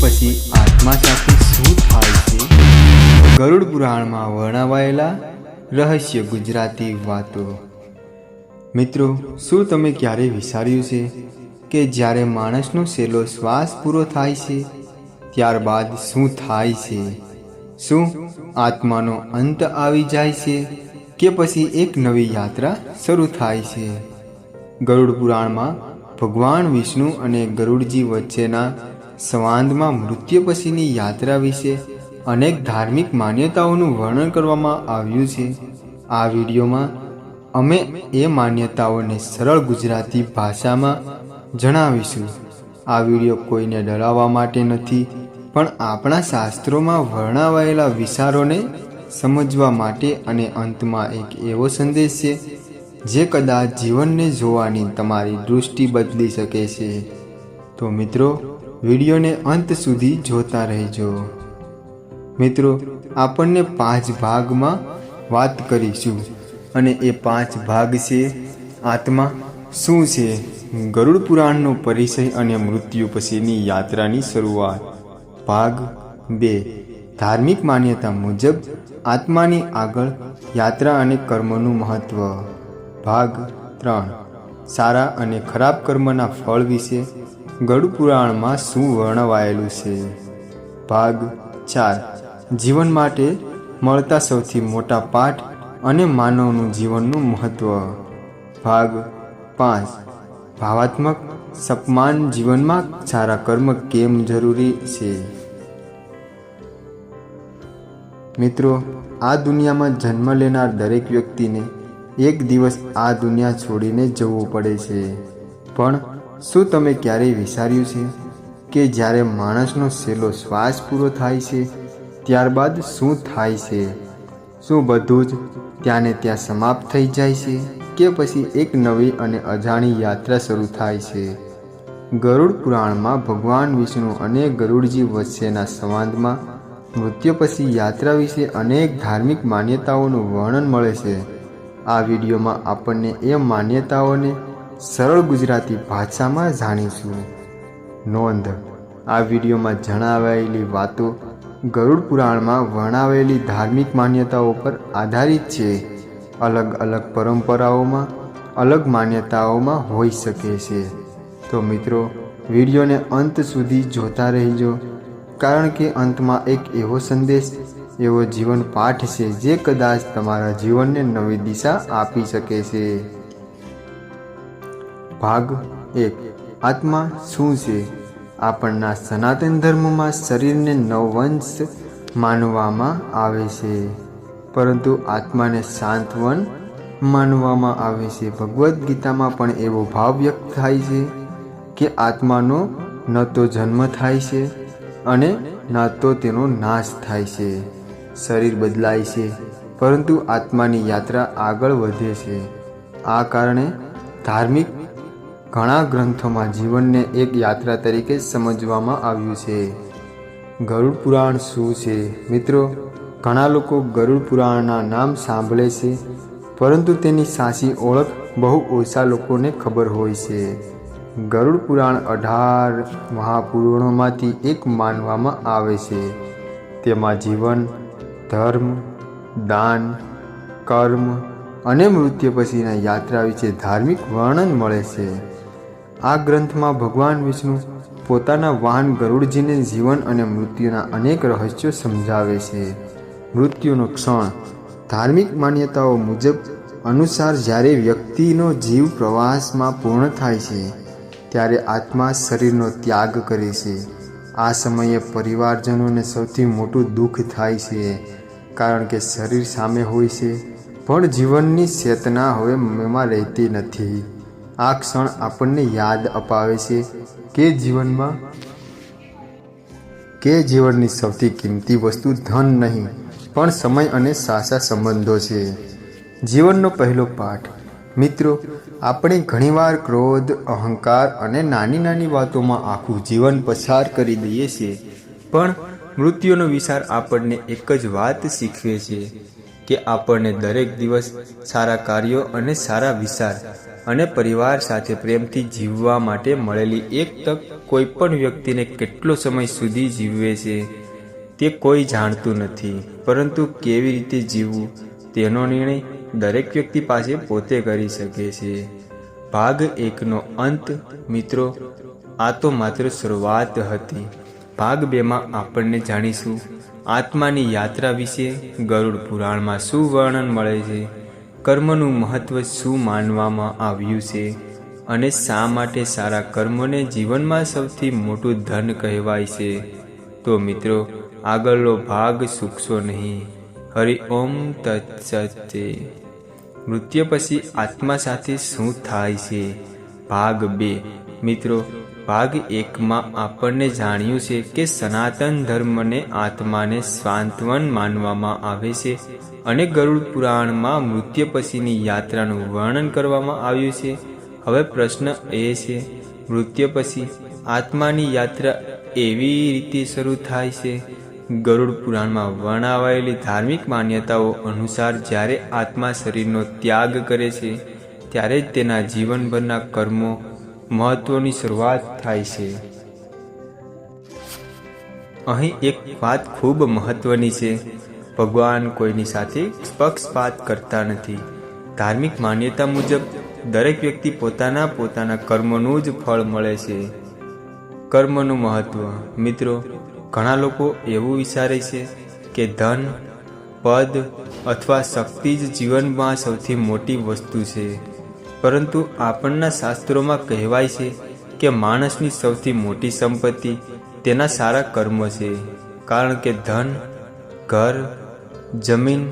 પછી આત્મા સાથે શું થાય છે? ગરુડ પુરાણમાં વર્ણવાયેલા રહસ્ય ગુજરાતી વાતો. મિત્રો, શું તમે ક્યારેય વિચાર્યું છે કે જ્યારે માણસનો છેલ્લો શ્વાસ પૂરો થાય છે ત્યારબાદ શું થાય છે? શું આત્માનો અંત આવી જાય છે કે પછી એક નવી યાત્રા શરૂ થાય છે? ગરુડ પુરાણમાં ભગવાન વિષ્ણુ અને ગરુડજી વચ્ચેના સંવાદમાં મૃત્યુ પછીની યાત્રા વિશે અનેક ધાર્મિક માન્યતાઓનું વર્ણન કરવામાં આવ્યું છે. આ વિડીયોમાં અમે એ માન્યતાઓને સરળ ગુજરાતી ભાષામાં જણાવીશું. આ વિડીયો કોઈને ડરાવવા માટે નથી, પણ આપણા શાસ્ત્રોમાં વર્ણવાયેલા વિચારોને સમજવા માટે અને અંતમાં એક એવો સંદેશ છે જે કદાચ જીવનને જોવાની તમારી દૃષ્ટિ બદલી શકે છે. તો મિત્રો, વિડીયોને અંત સુધી જોતા રહેજો. મિત્રો, આપણને 5 ભાગમાં વાત કરીશું અને એ 5 ભાગ છે: આત્મા શું છે, ગરુડ પુરાણનો પરિચય અને મૃત્યુ પછીની યાત્રાની શરૂઆત. ભાગ 2, ધાર્મિક માન્યતા મુજબ આત્માની આગળ યાત્રા અને કર્મનું મહત્વ. ભાગ 3, સારા અને ખરાબ કર્મના ફળ વિશે ગરુડ પુરાણમાં શું વર્ણવાયેલું છે. ભાગ 4, જીવન માટે મળતા સૌથી મોટા પાઠ અને માનવનું જીવનનું મહત્વ. ભાગ 5, ભાવાત્મક સપમાન જીવનમાં સારા કર્મ કેમ જરૂરી છે. મિત્રો, આ દુનિયામાં જન્મ લેનાર દરેક વ્યક્તિને એક દિવસ આ દુનિયા છોડીને જવું પડે છે. પણ શું તમે ક્યારેય વિચાર્યું છે કે જ્યારે માણસનો છેલ્લો શ્વાસ પૂરો થાય છે ત્યારબાદ શું થાય છે? શું બધું જ ત્યાં ને ત્યાં સમાપ્ત થઈ જાય છે કે પછી એક નવી અને અજાણી યાત્રા શરૂ થાય છે? ગરુડ પુરાણમાં ભગવાન વિષ્ણુ અને ગરુડજી વચ્ચેના સંવાદમાં મૃત્યુ પછી યાત્રા વિશે અનેક ધાર્મિક માન્યતાઓનું વર્ણન મળે છે. આ વિડીયોમાં આપણને એ માન્યતાઓને સરળ ગુજરાતી ભાષામાં જાણીશું. નોંધ: આ વિડીયોમાં જણાવાયેલી વાતો ગરુડ પુરાણમાં વર્ણવાયેલી ધાર્મિક માન્યતાઓ પર આધારિત છે. અલગ અલગ પરંપરાઓમાં અલગ માન્યતાઓમાં હોઈ શકે છે. તો મિત્રો, વિડીયોને અંત સુધી જોતા રહેજો, કારણ કે અંતમાં એક એવો સંદેશ, એવો જીવન પાઠ છે જે કદાચ તમારા જીવનને નવી દિશા આપી શકે છે. ભાગ 1, આત્મા શું છે? આપણના સનાતન ધર્મમાં શરીરને નવવંશ માનવામાં આવે છે, પરંતુ આત્માને શાંતવન માનવામાં આવે છે. ભગવદ્ ગીતામાં પણ એવો ભાવ વ્યક્ત થાય છે કે આત્માનો ન તો જન્મ થાય છે અને ન તો તેનો નાશ થાય છે. શરીર બદલાય છે, પરંતુ આત્માની યાત્રા આગળ વધે છે. આ કારણે ધાર્મિક ઘણા ગ્રંથોમાં જીવનને એક યાત્રા તરીકે સમજવામાં આવ્યું છે. ગરુડ પુરાણ શું છે? મિત્રો, ઘણા લોકો ગરુડ પુરાણના નામ સાંભળે છે, પરંતુ તેની સાચી ઓળખ બહુ ઓછા લોકોને ખબર હોય છે. ગરુડ પુરાણ 18 મહાપુરાણોમાંથી એક માનવામાં આવે છે. તેમાં જીવન, ધર્મ, દાન, કર્મ અને મૃત્યુ પછીના યાત્રા વિશે ધાર્મિક વર્ણન મળે છે. આ ગ્રંથમાં ભગવાન વિષ્ણુ પોતાના વાહન ગરુડજીને જીવન અને મૃત્યુના અનેક રહસ્યો સમજાવે છે. મૃત્યુનો ક્ષણ. ધાર્મિક માન્યતાઓ મુજબ અનુસાર જ્યારે વ્યક્તિનો જીવ પ્રવાસમાં પૂર્ણ થાય છે ત્યારે આત્મા શરીરનો ત્યાગ કરે છે. આ સમયે પરિવારજનોને સૌથી મોટું દુઃખ થાય છે, કારણ કે શરીર સામે હોય છે પણ જીવનની ચેતના હવે એમાં રહેતી નથી. આ ક્ષણ આપણને યાદ અપાવે છે કે જીવનની સૌથી કિંમતી વસ્તુ ધન નહીં, પણ સમય અને સાચા સંબંધો છે. જીવનનો પહેલો પાઠ. મિત્રો, આપણે ઘણીવાર ક્રોધ, અહંકાર અને નાની નાની વાતોમાં આખું જીવન પસાર કરી દઈએ છીએ, પણ મૃત્યુનો વિચાર આપણને એક જ વાત શીખવે છે કે આપણને દરેક દિવસ સારા કાર્યો અને સારા વિચાર અને પરિવાર સાથે પ્રેમથી જીવવા માટે મળેલી એક તક કોઈ પણ વ્યક્તિને કેટલો સમય સુધી જીવવે છે તે કોઈ જાણતું નથી, પરંતુ કેવી રીતે જીવવું તેનો નિર્ણય દરેક વ્યક્તિ પાસે પોતે કરી શકે છે. ભાગ 1નો અંત. મિત્રો, આ તો માત્ર શરૂઆત હતી. ભાગ 2માં આપણને જાણીશું આત્માની યાત્રા વિશે. ગરુડ પુરાણમાં શું વર્ણન મળે છે, કર્મનું મહત્વ શું માનવામાં આવ્યું છે, અને શા માટે સારા કર્મોને જીવનમાં સૌથી મોટું ધન કહેવાય છે. તો મિત્રો, આગળનો ભાગ ચૂકશો નહીં. હરિ ઓમ તત્સત. મૃત્યુ પછી આત્મા સાથે શું થાય છે? ભાગ 2. મિત્રો, ભાગ 1માં આપણને જાણ્યું છે કે સનાતન ધર્મને આત્માને સાંત્વન માનવામાં આવે છે અને ગરુડ પુરાણમાં મૃત્યુ પછીની યાત્રાનું વર્ણન કરવામાં આવ્યું છે. હવે પ્રશ્ન એ છે, મૃત્યુ પછી આત્માની યાત્રા એવી રીતે શરૂ થાય છે? ગરુડ પુરાણમાં વર્ણવાયેલી ધાર્મિક માન્યતાઓ અનુસાર જ્યારે આત્મા શરીરનો ત્યાગ કરે છે ત્યારે જ તેના જીવનભરના કર્મો મહત્વની શરૂઆત થાય છે. અહીં એક વાત ખૂબ મહત્વની છે, ભગવાન કોઈની સાથે પક્ષપાત કરતા નથી. ધાર્મિક માન્યતા મુજબ દરેક વ્યક્તિ પોતાના કર્મોનું જ ફળ મળે છે. કર્મનું મહત્વ. મિત્રો, ઘણા લોકો એવું વિચારે છે કે ધન, પદ અથવા શક્તિ જ જીવનમાં સૌથી મોટી વસ્તુ છે, પરંતુ આપણના શાસ્ત્રોમાં કહેવાય છે કે માણસની સૌથી મોટી સંપત્તિ તેના સારા કર્મો છે. કારણ કે ધન, ઘર, જમીન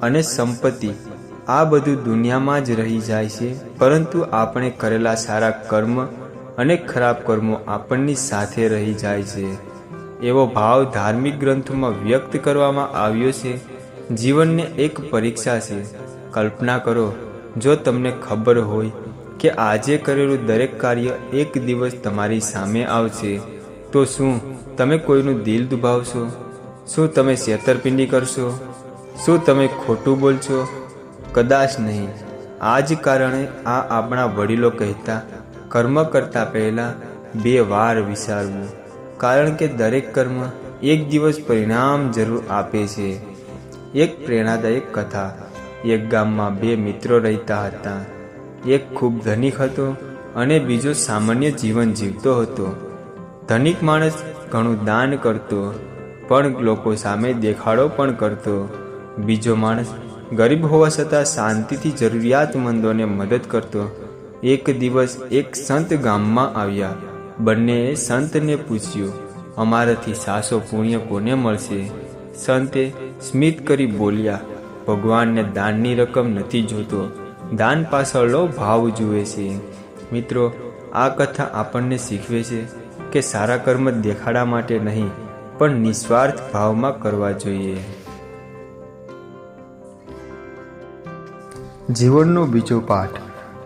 અને સંપત્તિ આ બધું દુનિયામાં જ રહી જાય છે, પરંતુ આપણે કરેલા સારા કર્મ અને ખરાબ કર્મો આપણની સાથે રહી જાય છે. એવો ભાવ ધાર્મિક ગ્રંથોમાં વ્યક્ત કરવામાં આવ્યો છે. જીવનને એક પરીક્ષા છે. કલ્પના કરો, જો તમને ખબર હોય કે આજે કરેલું દરેક કાર્ય એક દિવસ તમારી સામે આવશે, તો શું તમે કોઈનું દિલ દુભાવશો? શું તમે છેતરપિંડી કરશો? શું તમે ખોટું બોલશો? કદાચ નહીં. આ જ કારણે આપણા વડીલો કહેતા, કર્મ કરતા પહેલાં 2 વાર વિચારવું, કારણ કે દરેક કર્મ એક દિવસ પરિણામ જરૂર આપે છે. એક પ્રેરણાદાયક કથા. એક ગામમાં 2 મિત્રો રહેતા હતા. એક ખૂબ ધનિક હતો અને બીજો સામાન્ય જીવન જીવતો હતો. ધનિક માણસ ઘણું દાન કરતો, પણ લોકો સામે દેખાડો પણ કરતો. બીજો માણસ ગરીબ હોવા છતાં શાંતિથી જરૂરિયાતમંદોને મદદ કરતો. એક દિવસ એક સંત ગામમાં આવ્યા. બંનેએ સંતને પૂછ્યું, અમારાથી સાસો પુણ્ય કોને મળશે? સંતે સ્મિત કરી બોલ્યા, ભગવાનને દાનની રકમ નથી જોતો, દાન પાછળનો ભાવ જુએ છે. મિત્રો, આ કથા આપણને શીખવે છે કે સારા કર્મ દેખાડા માટે નહીં, પણ નિસ્વાર્થ ભાવમાં કરવા જોઈએ. જીવનનો બીજો પાઠ.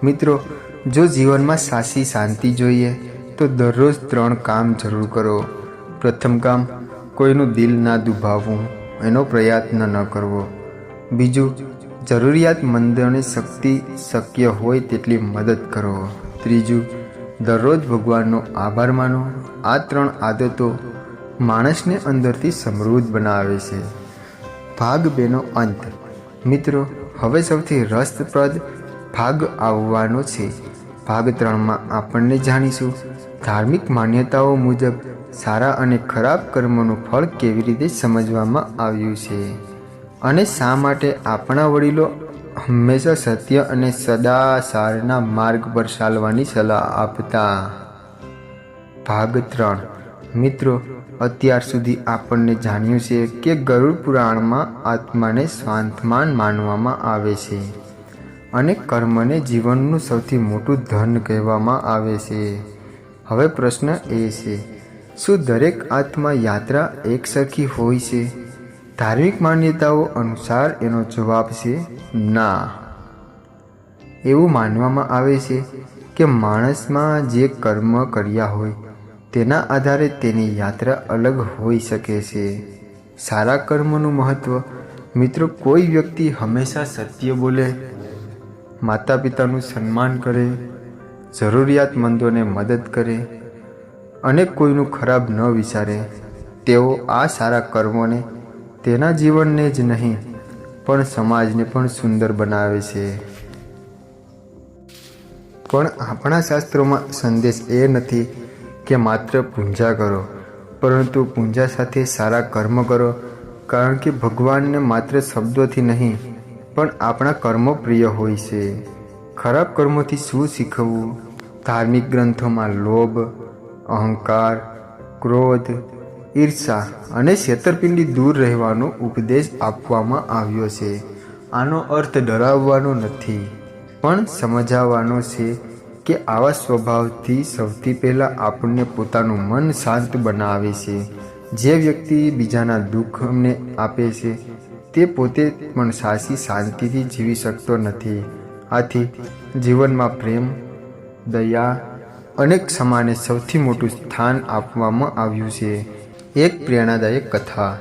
મિત્રો, જો જીવનમાં સાચી શાંતિ જોઈએ તો દરરોજ 3 કામ જરૂર કરો. પ્રથમ કામ, કોઈનું દિલ ના દુભાવવું, એનો પ્રયત્ન ન કરવો. બીજું, જરૂરિયાતમંદોને શક્ય હોય તેટલી મદદ કરો. ત્રીજું, દરરોજ ભગવાનનો આભાર માનો. આ 3 આદતો માણસને અંદરથી સમૃદ્ધ બનાવે છે. ભાગ 2નો અંત. મિત્રો, હવે સૌથી રસપ્રદ ભાગ આવવાનો છે. ભાગ 3માં આપણને જાણીશું ધાર્મિક માન્યતાઓ મુજબ સારા અને ખરાબ કર્મોનું ફળ કેવી રીતે સમજવામાં આવ્યું છે અને શા માટે આપણા વડીલો હંમેશા સત્ય અને સદાચારના માર્ગ પર ચાલવાની સલાહ આપતા. ભાગ 3. મિત્રો, અત્યાર સુધી આપણને જાણ્યું છે કે ગરુડ પુરાણમાં આત્માને સ્વાંતમાન માનવામાં આવે છે અને કર્મને જીવનનું સૌથી મોટું ધન કહેવામાં આવે છે. હવે પ્રશ્ન એ છે, શું દરેક આત્મા યાત્રા એકસરખી હોય છે? ધાર્મિક માન્યતાઓ અનુસાર એનો જવાબ છે ના. એવું માનવામાં આવે છે કે માણસમાં જે કર્મ કર્યા હોય તેના આધારે તેની યાત્રા અલગ હોઈ શકે છે. સારા કર્મનું મહત્વ. મિત્રો, કોઈ વ્યક્તિ હંમેશા સત્ય બોલે, માતા પિતાનું સન્માન કરે, જરૂરિયાતમંદોને મદદ કરે અને કોઈનું ખરાબ ન વિચારે, તેઓ આ સારા કર્મોને તેના જીવનને જ નહીં પણ સમાજને પણ સુંદર બનાવે છે. પણ આપણા શાસ્ત્રોમાં સંદેશ એ નથી કે માત્ર પૂજા કરો, પરંતુ પૂજા સાથે સારા કર્મ કરો, કારણ કે ભગવાનને માત્ર શબ્દોથી નહીં પણ આપણા કર્મો પ્રિય હોય છે. ખરાબ કર્મોથી શું શીખવવું? ધાર્મિક ગ્રંથોમાં લોભ, અહંકાર, ક્રોધ, ઈર્ષા અને છેતરપિંડી દૂર રહેવાનો ઉપદેશ આપવામાં આવ્યો છે. આનો અર્થ ડરાવવાનો નથી, પણ સમજાવવાનો છે કે આવા સ્વભાવથી સૌથી પહેલાં આપણને પોતાનું મન શાંત બનાવે છે. જે વ્યક્તિ બીજાના દુઃખને આપે છે તે પોતે પણ સાચી શાંતિથી જીવી શકતો નથી. આથી જીવનમાં પ્રેમ, દયા અને ક્ષમાને સૌથી મોટું સ્થાન આપવામાં આવ્યું છે. એક પ્રેરણાદાયક કથા.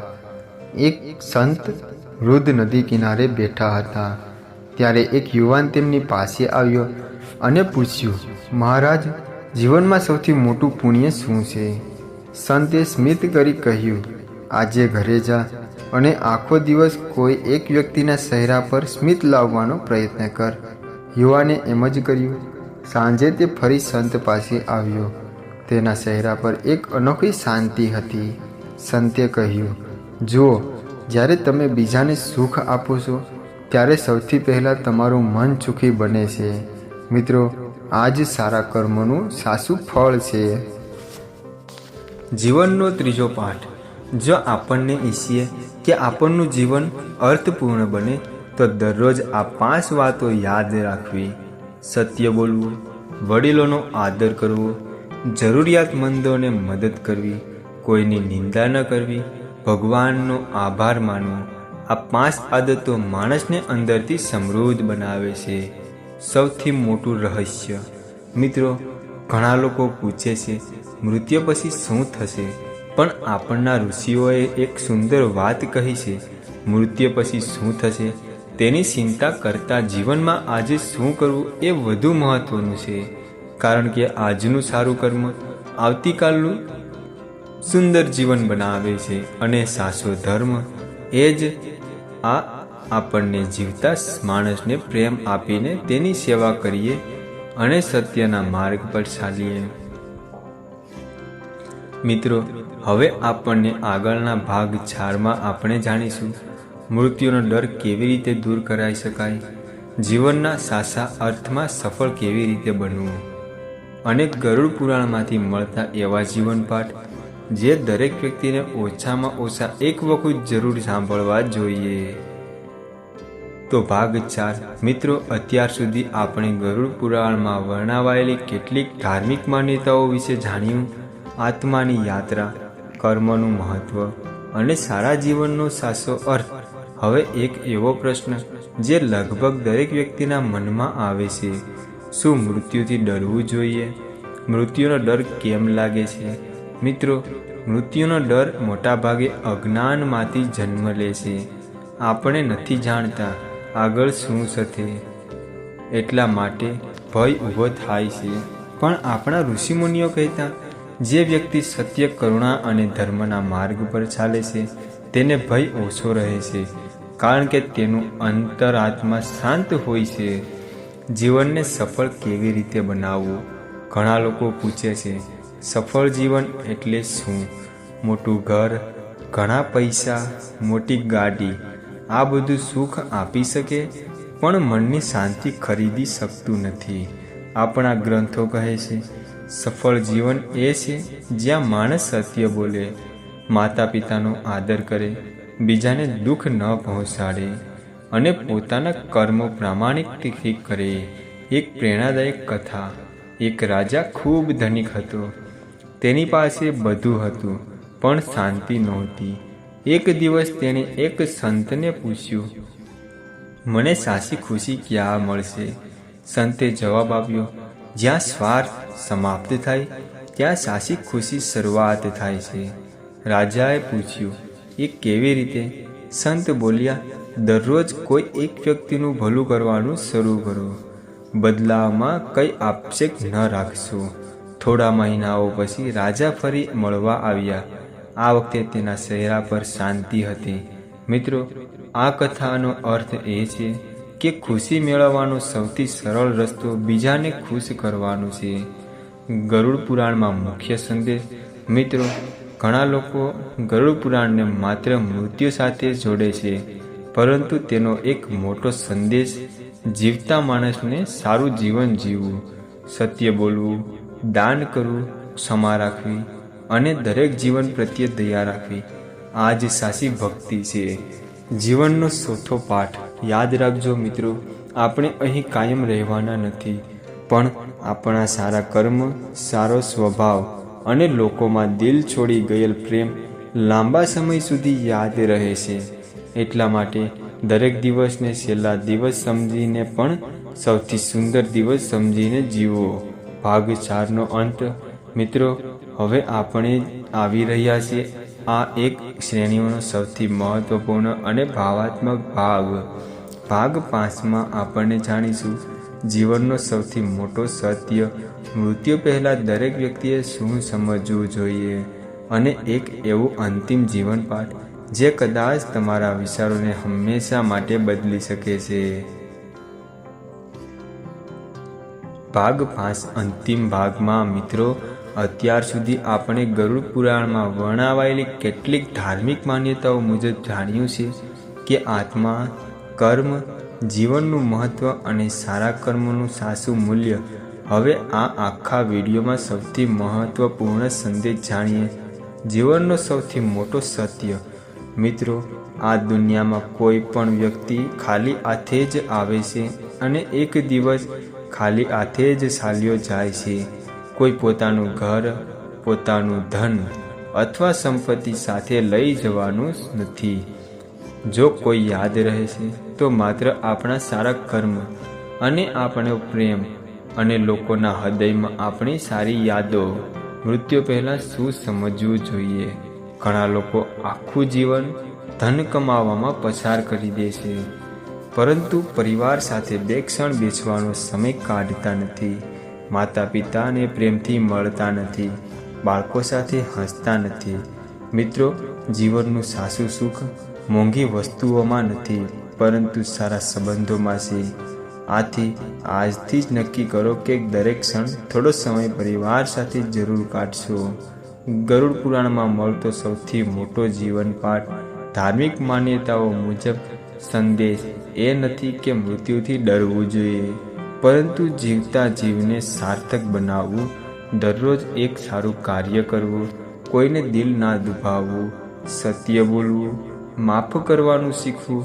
એક સંત વૃદ્ધ નદી કિનારે બેઠા હતા. ત્યારે એક યુવાન તેમની પાસે આવ્યો અને પૂછ્યું, મહારાજ, જીવનમાં સૌથી મોટું પુણ્ય શું છે? સંતે સ્મિત કરી કહ્યું, આજે ઘરે જા અને આખો દિવસ કોઈ એક વ્યક્તિના ચહેરા પર સ્મિત લાવવાનો પ્રયત્ન કર. યુવાને એમ જ કર્યું. સાંજે તે ફરી સંત પાસે આવ્યો. તેના ચહેરા પર એક અનોખી શાંતિ હતી. સંતે કહ્યું, જુઓ, જ્યારે તમે બીજાને સુખ આપો છો ત્યારે સૌથી પહેલાં તમારું મન સુખી બને છે. મિત્રો, આ જ સારા કર્મોનું સાચું ફળ છે. જીવનનો ત્રીજો પાઠ. જો આપણને ઈચ્છીએ કે આપણનું જીવન અર્થપૂર્ણ બને તો દરરોજ આ 5 વાતો યાદ રાખવી. સત્ય બોલવું, વડીલોનો આદર કરવો, જરૂરિયાતમંદોને મદદ કરવી, કોઈની નિંદા ન કરવી, ભગવાનનો આભાર માનવો. આ 5 આદતો માણસને અંદરથી સમૃદ્ધ બનાવે છે. સૌથી મોટું રહસ્ય. મિત્રો, ઘણા લોકો પૂછે છે મૃત્યુ પછી શું થશે? પણ આપણના ઋષિઓએ એક સુંદર વાત કહી છે. મૃત્યુ પછી શું થશે તેની ચિંતા કરતાં જીવનમાં આજે શું કરવું એ વધુ મહત્વનું છે. કારણ કે આજનું સારું કર્મ આવતીકાલનું સુંદર જીવન બનાવે છે. અને સાચો ધર્મ એ જ આપણને જીવતા માણસને પ્રેમ આપીને તેની સેવા કરીએ અને સત્યના માર્ગ પર ચાલીએ. મિત્રો, હવે આપણને આગળના ભાગ 4માં આપણે જાણીશું મૃત્યુનો ડર કેવી રીતે દૂર કરાઈ શકાય, જીવનના સાચા અર્થમાં સફળ કેવી રીતે બનવું અને ગરુડ પુરાણમાંથી મળતા એવા જીવન પાઠ જે દરેક વ્યક્તિને ઓછામાં ઓછા એક વખત જરૂર સાંભળવા જોઈએ. તો ભાગ 4. મિત્રો, અત્યાર સુધી આપણે ગરુડ પુરાણમાં વર્ણવાયેલી કેટલીક ધાર્મિક માન્યતાઓ વિશે જાણ્યું. આત્માની યાત્રા, કર્મનું મહત્વ અને સારા જીવનનો સાચો અર્થ. હવે એક એવો પ્રશ્ન જે લગભગ દરેક વ્યક્તિના મનમાં આવે છે, શું મૃત્યુથી ડરવું જોઈએ? મૃત્યુનો ડર કેમ લાગે છે? મિત્રો, મૃત્યુનો ડર મોટાભાગે અજ્ઞાનમાંથી જન્મ લે છે. આપણે નથી જાણતા આગળ શું થશે, એટલા માટે ભય ઊભો થાય છે. પણ આપણા ઋષિમુનિઓ કહેતા, જે વ્યક્તિ સત્ય, કરુણા અને ધર્મના માર્ગ પર ચાલે છે તેને ભય ઓછો રહે છે, કારણ કે તેનું અંતરાત્મા શાંત હોય છે. જીવનને સફળ કેવી રીતે બનાવવું? ઘણા લોકો પૂછે છે, સફળ જીવન એટલે શું? મોટું ઘર, ઘણા પૈસા, મોટી ગાડી, આ બધું સુખ આપી શકે પણ મનની શાંતિ ખરીદી શકતું નથી. આપણા ગ્રંથો કહે છે, સફળ જીવન એ છે જ્યાં માણસ સત્ય બોલે, માતા પિતાનો આદર કરે, બીજાને દુઃખ ન પહોંચાડે અને પોતાના કર્મો પ્રામાણિકથી કરે. એક પ્રેરણાદાયક કથા. એક રાજા ખૂબ ધનિક હતો. તેની પાસે બધું હતું પણ શાંતિ નહોતી. એક દિવસ તેણે એક સંતને પૂછ્યું, મને સાચી ખુશી ક્યાં મળશે? સંતે જવાબ આપ્યો, જ્યાં સ્વાર્થ સમાપ્ત થાય ત્યાં સાચી ખુશી શરૂઆત થાય છે. રાજાએ પૂછ્યું, એ કેવી રીતે? સંત બોલ્યા, દરરોજ કોઈ એક વ્યક્તિનું ભલું કરવાનું શરૂ કરો. બદલામાં કંઈ આક્ષેપ ન રાખશો. થોડા મહિનાઓ પછી રાજા ફરી મળવા આવ્યા. આ વખતે તેના ચહેરા પર શાંતિ હતી. મિત્રો, આ કથાનો અર્થ એ છે કે ખુશી મેળવવાનો સૌથી સરળ રસ્તો બીજાને ખુશ કરવાનો છે. ગરુડ પુરાણમાં મુખ્ય સંદેશ. મિત્રો, ઘણા લોકો ગરુડ પુરાણને માત્ર મૃત્યુ સાથે જોડે છે, પરંતુ તેનો એક મોટો સંદેશ જીવતા માણસને સારું જીવન જીવવું, સત્ય બોલવું, દાન કરવું, ક્ષમા રાખવી અને દરેક જીવન પ્રત્યે દયા રાખવી આ જ સાચી ભક્તિ છે. જીવનનો ચોથો પાઠ. યાદ રાખજો મિત્રો, આપણે અહીં કાયમ રહેવાના નથી, પણ આપણા સારા કર્મ, સારો સ્વભાવ અને લોકોમાં દિલ છોડી ગયેલ પ્રેમ લાંબા સમય સુધી યાદ રહે છે. એટલા માટે દરેક દિવસને છેલ્લા દિવસ સમજીને પણ સૌથી સુંદર દિવસ સમજીને જીવો. ભાગ 4નો અંત. મિત્રો, હવે આપણે આવી રહ્યા છીએ આ એક શ્રેણીઓનો સૌથી મહત્વપૂર્ણ અને ભાવાત્મક ભાગ. ભાગ 5માં આપણે જાણીશું જીવનનો સૌથી મોટો સત્ય. મૃત્યુ પહેલાં દરેક વ્યક્તિએ શું સમજવું જોઈએ અને એક એવું અંતિમ જીવન પાઠ જે કદાચ તમારા વિચારોને હંમેશા માટે બદલી શકે છે. ભાગ 5 અંતિમ ભાગમાં મિત્રો, અત્યાર સુધી આપણે ગરુડ પુરાણમાં વર્ણવાયેલી કેટલીક ધાર્મિક માન્યતાઓ મુજબ જાણ્યું છે કે આત્મા, કર્મ, જીવનનું મહત્વ અને સારા કર્મોનું સાચું મૂલ્ય. હવે આ આખા વિડીયોમાં સૌથી મહત્વપૂર્ણ સંદેશ જાણીએ. જીવનનો સૌથી મોટો સત્ય. મિત્રો, આ દુનિયામાં કોઈ પણ વ્યક્તિ ખાલી હાથે જ આવે છે અને એક દિવસ ખાલી હાથે જ ચાલ્યો જાય છે. કોઈ પોતાનું ઘર, પોતાનું ધન અથવા સંપત્તિ સાથે લઈ જવાનું નથી. જો કોઈ યાદ રહે છે તો માત્ર આપણા સારા કર્મ અને આપણો પ્રેમ અને લોકોના હૃદયમાં આપણી સારી યાદો. મૃત્યુ પહેલાં શું સમજવું જોઈએ? ઘણા લોકો આખું જીવન ધન કમાવામાં પસાર કરી દે છે, પરંતુ પરિવાર સાથે 2 ક્ષણ બેસવાનો સમય કાઢતા નથી. માતા પિતાને પ્રેમથી મળતા નથી, બાળકો સાથે હસતા નથી. મિત્રો, જીવનનું સાચું સુખ મોંઘી વસ્તુઓમાં નથી, પરંતુ સારા સંબંધોમાં છે. આથી આજથી જ નક્કી કરો કે દરેક ક્ષણ થોડો સમય પરિવાર સાથે જરૂર કાઢશો. ગરુડ પુરાણમાં મળતો સૌથી મોટો જીવન પાઠ. ધાર્મિક માન્યતાઓ મુજબ સંદેશ એ નથી કે મૃત્યુથી ડરવું જોઈએ, પરંતુ જીવતા જીવને સાર્થક બનાવવું. દરરોજ એક સારું કાર્ય કરવું, કોઈને દિલ ના દુભાવવું, સત્ય બોલવું, માફ કરવાનું શીખવું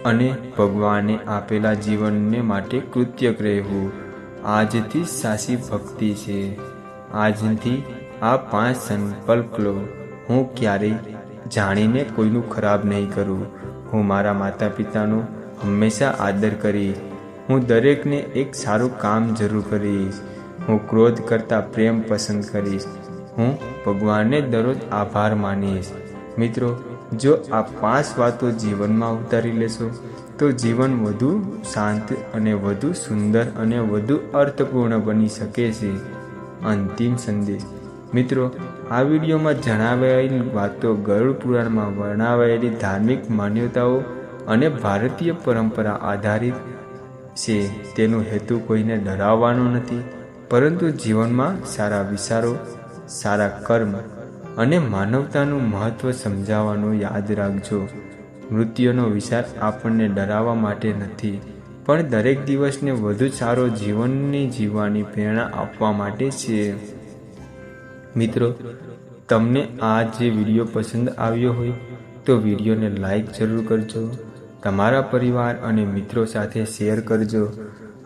અને ભગવાને આપેલા જીવનને માટે કૃતજ્ઞ રહેવું. આજથી સાચી ભક્તિ છે. આજથી આ 5 સંકલ્પ લો. હું ક્યારેય જાણીને કોઈનું ખરાબ નહીં કરું. હું મારા માતા પિતાનો હંમેશા આદર કરીશ. હું દરેકને એક સારું કામ જરૂર કરીશ. હું ક્રોધ કરતાં પ્રેમ પસંદ કરીશ. હું ભગવાનને દરરોજ આભાર માનીશ. મિત્રો, જો આ 5 વાતો જીવનમાં ઉતારી લેશો તો જીવન વધુ શાંત અને વધુ સુંદર અને વધુ અર્થપૂર્ણ બની શકે છે. અંતિમ સંદેશ. મિત્રો, આ વિડીયોમાં જણાવાયેલી વાતો ગરુડ પુરાણમાં વર્ણવાયેલી ધાર્મિક માન્યતાઓ અને ભારતીય પરંપરા આધારિત છે. તેનો હેતુ કોઈને ડરાવવાનો નથી, પરંતુ જીવનમાં સારા વિચારો, સારા કર્મ અને માનવતાનું મહત્વ સમજાવવાનું. યાદ રાખજો, મૃત્યુનો વિચાર આપણને ડરાવવા માટે નથી, પણ દરેક દિવસને વધુ સારો જીવનની જીવવાની પ્રેરણા આપવા માટે છે. મિત્રો, તમને આ જે વિડીયો પસંદ આવ્યો હોય તો વિડીયોને લાઈક જરૂર કરજો, તમારા પરિવાર અને મિત્રો સાથે શેર કરજો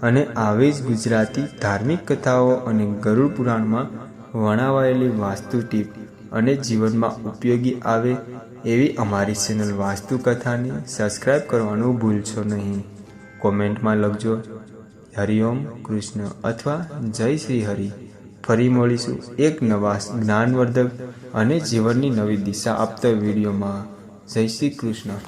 અને આવી જ ગુજરાતી ધાર્મિક કથાઓ અને ગરુડ પુરાણમાં વર્ણવાયેલી વાસ્તુ ટીપ અને જીવનમાં ઉપયોગી આવે એવી અમારી ચેનલ વાસ્તુ કથાને સબસ્ક્રાઈબ કરવાનું ભૂલશો નહીં. કોમેન્ટમાં લખજો હરિઓમ કૃષ્ણ અથવા જય શ્રી હરિ. ફરી મળીશું એક નવા જ્ઞાનવર્ધક અને જીવનની નવી દિશા આપતા વિડીયોમાં. જય શ્રી કૃષ્ણ.